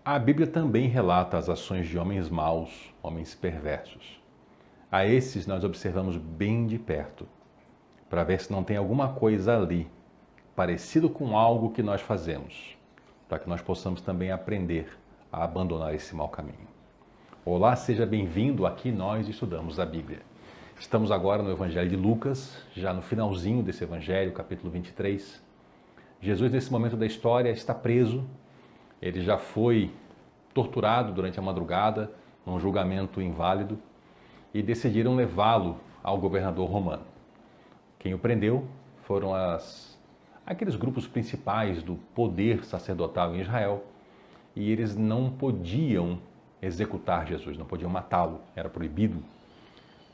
A Bíblia também relata as ações de homens maus, homens perversos. A esses nós observamos bem de perto, para ver se não tem alguma coisa ali, parecido com algo que nós fazemos, para que nós possamos também aprender a abandonar esse mau caminho. Olá, seja bem-vindo, aqui nós estudamos a Bíblia. Estamos agora no Evangelho de Lucas, já no finalzinho desse Evangelho, capítulo 23. Jesus, nesse momento da história, está preso. Ele já foi torturado durante a madrugada, num julgamento inválido, e decidiram levá-lo ao governador romano. Quem o prendeu foram aqueles grupos principais do poder sacerdotal em Israel, e eles não podiam executar Jesus, não podiam matá-lo, era proibido,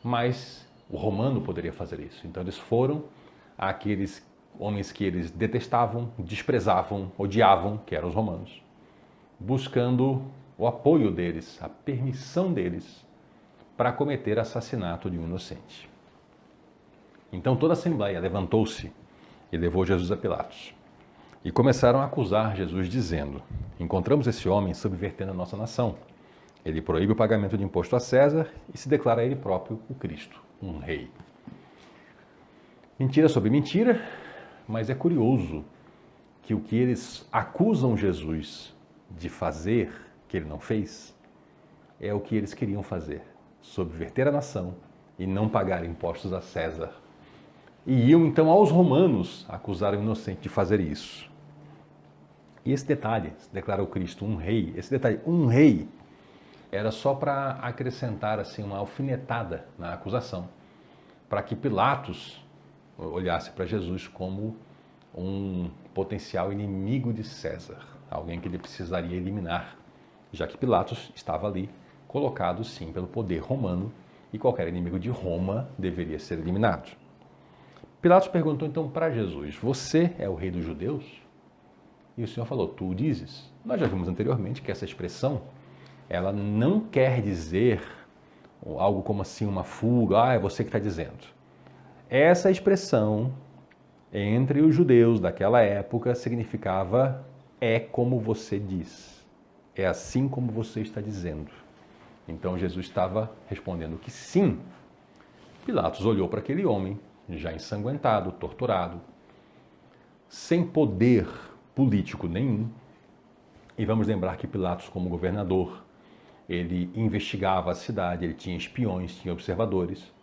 mas o romano poderia fazer isso. Então eles foram àqueles homens que eles detestavam, desprezavam, odiavam, que eram os romanos, buscando o apoio deles, a permissão deles para cometer assassinato de um inocente. Então toda a assembleia levantou-se e levou Jesus a Pilatos. E começaram a acusar Jesus, dizendo: encontramos esse homem subvertendo a nossa nação. Ele proíbe o pagamento de imposto a César e se declara ele próprio o Cristo, um rei. Mentira sobre mentira, mas é curioso que o que eles acusam Jesus de fazer, que ele não fez, é o que eles queriam fazer: subverter a nação e não pagar impostos a César. E iam então aos romanos acusar o inocente de fazer isso. E esse detalhe, declara o Cristo um rei, esse detalhe, um rei, era só para acrescentar assim uma alfinetada na acusação, para que Pilatos olhasse para Jesus como um potencial inimigo de César, alguém que ele precisaria eliminar, já que Pilatos estava ali, colocado sim pelo poder romano, e qualquer inimigo de Roma deveria ser eliminado. Pilatos perguntou então para Jesus: você é o rei dos judeus? E o Senhor falou: tu o dizes. Nós já vimos anteriormente que essa expressão, ela não quer dizer algo como assim uma fuga, é você que está dizendo. Essa expressão, entre os judeus daquela época, significava é como você diz, é assim como você está dizendo. Então Jesus estava respondendo que sim. Pilatos olhou para aquele homem, já ensanguentado, torturado, sem poder político nenhum. E vamos lembrar que Pilatos, como governador, ele investigava a cidade, ele tinha espiões, tinha observadores.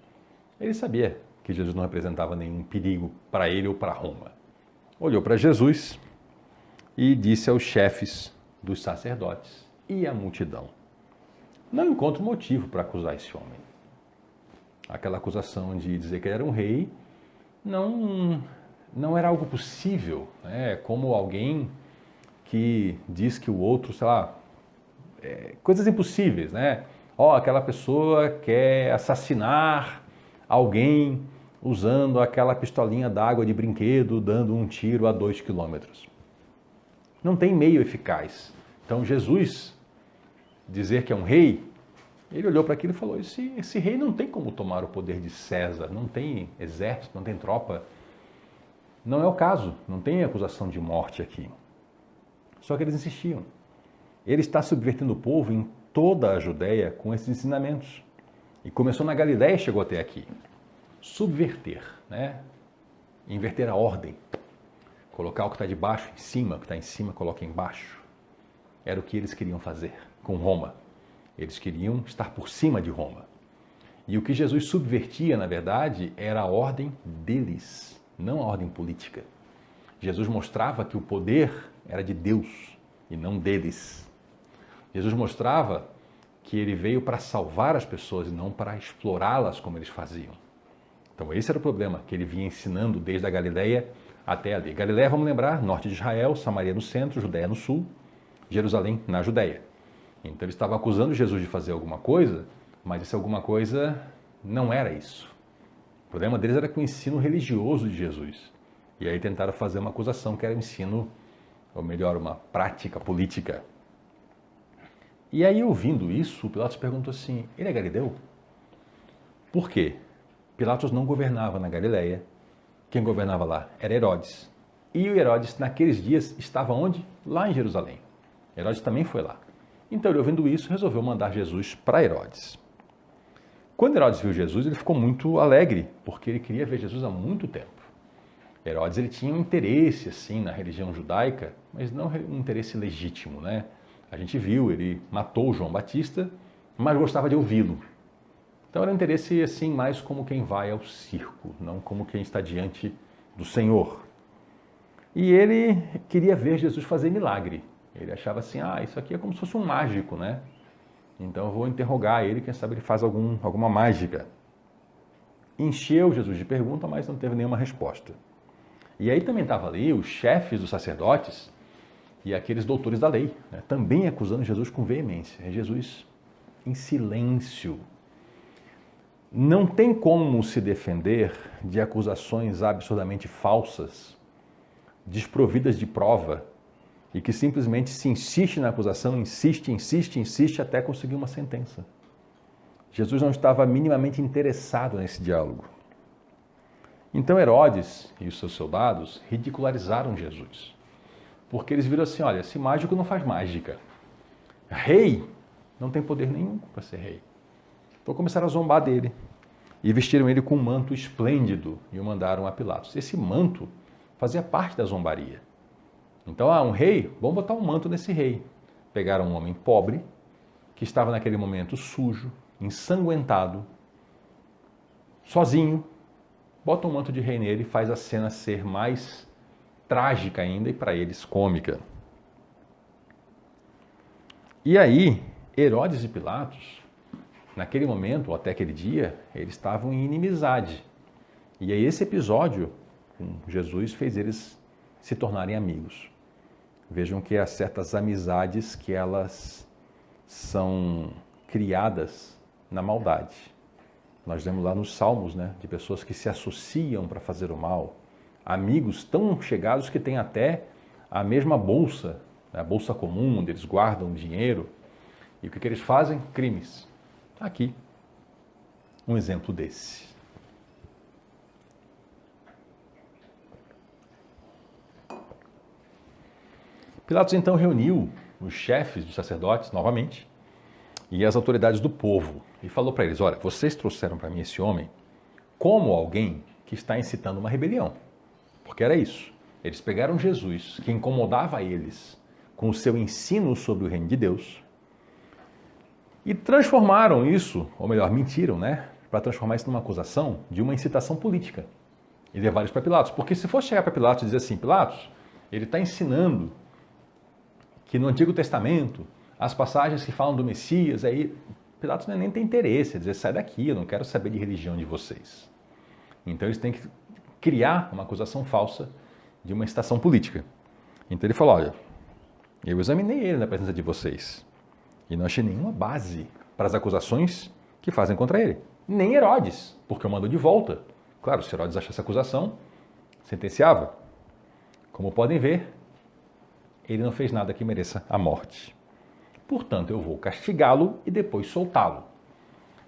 Ele sabia que Jesus não representava nenhum perigo para ele ou para Roma. Olhou para Jesus e disse aos chefes dos sacerdotes e à multidão: não encontro motivo para acusar esse homem. Aquela acusação de dizer que ele era um rei não era algo possível, né? Como alguém que diz que o outro, sei lá, coisas impossíveis, né? Aquela pessoa quer assassinar alguém usando aquela pistolinha d'água de brinquedo, dando um tiro a 2 quilômetros. Não tem meio eficaz. Então Jesus dizer que é um rei, ele olhou para aquilo e falou: esse rei não tem como tomar o poder de César, não tem exército, não tem tropa. Não é o caso, não tem acusação de morte aqui. Só que eles insistiam. Ele está subvertendo o povo em toda a Judéia com esses ensinamentos. E começou na Galiléia e chegou até aqui. Subverter, né? Inverter a ordem. Colocar o que está de baixo em cima, o que está em cima coloca embaixo. Era o que eles queriam fazer com Roma. Eles queriam estar por cima de Roma. E o que Jesus subvertia, na verdade, era a ordem deles, não a ordem política. Jesus mostrava que o poder era de Deus e não deles. Jesus mostrava que ele veio para salvar as pessoas e não para explorá-las como eles faziam. Então esse era o problema que ele vinha ensinando desde a Galileia até ali. Galileia, vamos lembrar, norte de Israel, Samaria no centro, Judéia no sul, Jerusalém na Judéia. Então ele estava acusando Jesus de fazer alguma coisa, mas essa alguma coisa não era isso. O problema deles era com o ensino religioso de Jesus. E aí tentaram fazer uma acusação que era um ensino, ou melhor, uma prática política. E aí, ouvindo isso, Pilatos perguntou assim: ele é galileu? Por quê? Pilatos não governava na Galileia. Quem governava lá era Herodes. E o Herodes, naqueles dias, estava onde? Lá em Jerusalém. Herodes também foi lá. Então, ele ouvindo isso, resolveu mandar Jesus para Herodes. Quando Herodes viu Jesus, ele ficou muito alegre, porque ele queria ver Jesus há muito tempo. Herodes ele tinha um interesse assim na religião judaica, mas não um interesse legítimo, né? A gente viu, ele matou João Batista, mas gostava de ouvi-lo. Então era um interesse assim mais como quem vai ao circo, não como quem está diante do Senhor. E ele queria ver Jesus fazer milagre. Ele achava assim, isso aqui é como se fosse um mágico, né? Então eu vou interrogar ele, quem sabe ele faz alguma mágica. Encheu Jesus de perguntas, mas não teve nenhuma resposta. E aí também estavam ali os chefes dos sacerdotes e aqueles doutores da lei, né, também acusando Jesus com veemência. É Jesus em silêncio. Não tem como se defender de acusações absurdamente falsas, desprovidas de prova, e que simplesmente se insiste na acusação, insiste até conseguir uma sentença. Jesus não estava minimamente interessado nesse diálogo. Então Herodes e os seus soldados ridicularizaram Jesus, porque eles viram assim, olha, esse mágico não faz mágica. Rei não tem poder nenhum para ser rei. Então começaram a zombar dele e vestiram ele com um manto esplêndido e o mandaram a Pilatos. Esse manto fazia parte da zombaria. Então, um rei, vamos botar um manto nesse rei. Pegaram um homem pobre, que estava naquele momento sujo, ensanguentado, sozinho, bota um manto de rei nele e faz a cena ser mais trágica ainda e para eles cômica. E aí, Herodes e Pilatos, naquele momento, ou até aquele dia, eles estavam em inimizade. E aí esse episódio com Jesus fez eles se tornarem amigos. Vejam que há certas amizades que elas são criadas na maldade. Nós vemos lá nos Salmos, né, de pessoas que se associam para fazer o mal. Amigos tão chegados que têm até a mesma bolsa, a bolsa comum, onde eles guardam dinheiro. E o que eles fazem? Crimes. Aqui, um exemplo desse. Pilatos então reuniu os chefes dos sacerdotes, novamente, e as autoridades do povo, e falou para eles, olha, vocês trouxeram para mim esse homem como alguém que está incitando uma rebelião. Porque era isso. Eles pegaram Jesus, que incomodava eles com o seu ensino sobre o reino de Deus, e transformaram isso, ou melhor, mentiram, né? Para transformar isso numa acusação de uma incitação política. E levaram isso para Pilatos. Porque se fosse chegar para Pilatos e dizer assim, Pilatos, ele está ensinando que no Antigo Testamento, as passagens que falam do Messias, aí Pilatos nem tem interesse, dizer, sai daqui, eu não quero saber de religião de vocês. Então eles têm que criar uma acusação falsa de uma incitação política. Então ele falou, olha, eu examinei ele na presença de vocês e não achei nenhuma base para as acusações que fazem contra ele. Nem Herodes, porque eu mando de volta. Claro, se Herodes achasse acusação, sentenciava. Como podem ver, ele não fez nada que mereça a morte. Portanto, eu vou castigá-lo e depois soltá-lo.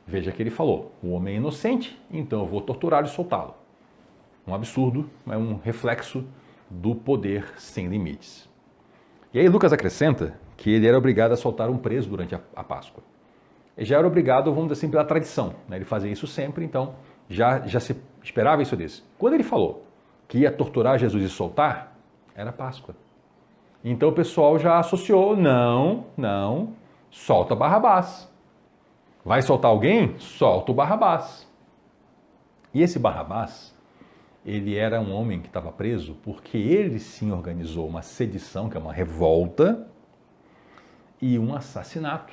Veja que ele falou, o homem é inocente, então eu vou torturá-lo e soltá-lo. Um absurdo, mas um reflexo do poder sem limites. E aí Lucas acrescenta que ele era obrigado a soltar um preso durante a Páscoa. Ele já era obrigado, vamos dizer assim, pela tradição. Né? Ele fazia isso sempre, então já se esperava isso desse. Quando ele falou que ia torturar Jesus e soltar, era Páscoa. Então o pessoal já associou, não, solta Barrabás. Vai soltar alguém? Solta o Barrabás. E esse Barrabás, ele era um homem que estava preso porque ele sim organizou uma sedição, que é uma revolta, e um assassinato.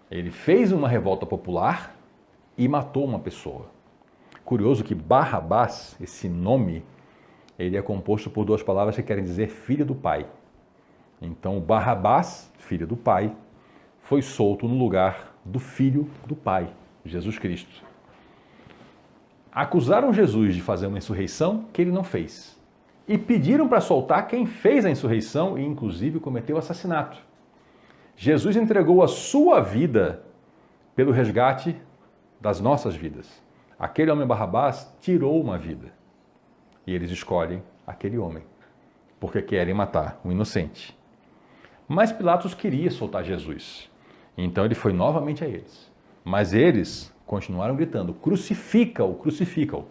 Ele fez uma revolta popular e matou uma pessoa. Curioso que Barrabás, esse nome, ele é composto por duas palavras que querem dizer filho do pai. Então, Barrabás, filho do pai, foi solto no lugar do filho do pai, Jesus Cristo. Acusaram Jesus de fazer uma insurreição que ele não fez. E pediram para soltar quem fez a insurreição e, inclusive, cometeu assassinato. Jesus entregou a sua vida pelo resgate das nossas vidas. Aquele homem Barrabás tirou uma vida. E eles escolhem aquele homem, porque querem matar um inocente. Mas Pilatos queria soltar Jesus. Então ele foi novamente a eles. Mas eles continuaram gritando: crucifica-o, crucifica-o.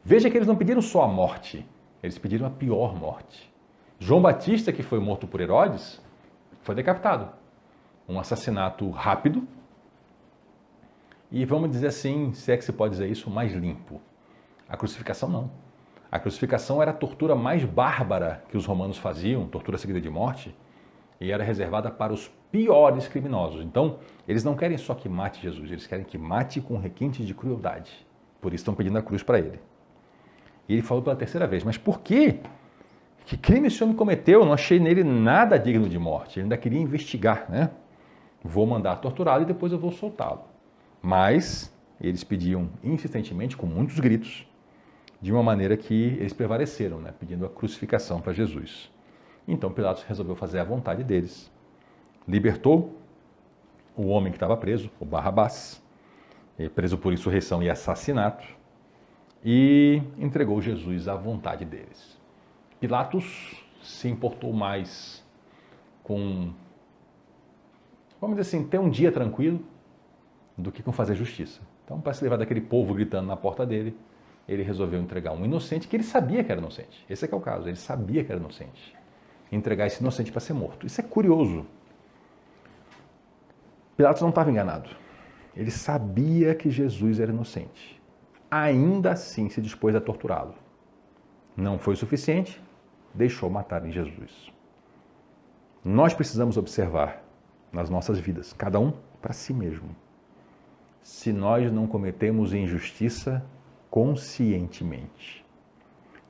Veja que eles não pediram só a morte, eles pediram a pior morte. João Batista, que foi morto por Herodes, foi decapitado. Um assassinato rápido e, vamos dizer assim, se é que se pode dizer isso, mais limpo. A crucificação não. A crucificação era a tortura mais bárbara que os romanos faziam, tortura seguida de morte, e era reservada para os piores criminosos. Então, eles não querem só que mate Jesus, eles querem que mate com requintes de crueldade. Por isso estão pedindo a cruz para ele. E ele falou pela terceira vez: mas por quê? Que crime esse homem cometeu? Eu não achei nele nada digno de morte. Ele ainda queria investigar, né? Vou mandar torturá-lo e depois eu vou soltá-lo. Mas eles pediam insistentemente, com muitos gritos, de uma maneira que eles prevaleceram, né? Pedindo a crucificação para Jesus. Então Pilatos resolveu fazer a vontade deles. Libertou o homem que estava preso, o Barrabás, preso por insurreição e assassinato, e entregou Jesus à vontade deles. Pilatos se importou mais com, vamos dizer assim, ter um dia tranquilo do que com fazer justiça. Então, para se livrar daquele povo gritando na porta dele, ele resolveu entregar um inocente que ele sabia que era inocente. Esse é que é o caso, ele sabia que era inocente. Entregar esse inocente para ser morto. Isso é curioso. Pilatos não estava enganado. Ele sabia que Jesus era inocente. Ainda assim se dispôs a torturá-lo. Não foi suficiente, deixou matarem Jesus. Nós precisamos observar nas nossas vidas, cada um para si mesmo, se nós não cometemos injustiça conscientemente.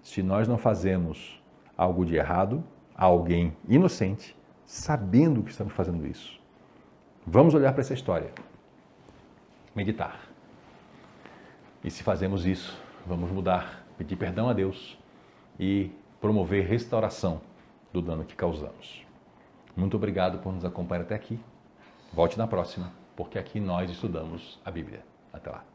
Se nós não fazemos algo de errado a alguém inocente, sabendo que estamos fazendo isso. Vamos olhar para essa história, meditar. E se fazemos isso, vamos mudar, pedir perdão a Deus e promover restauração do dano que causamos. Muito obrigado por nos acompanhar até aqui. Volte na próxima, porque aqui nós estudamos a Bíblia. Até lá.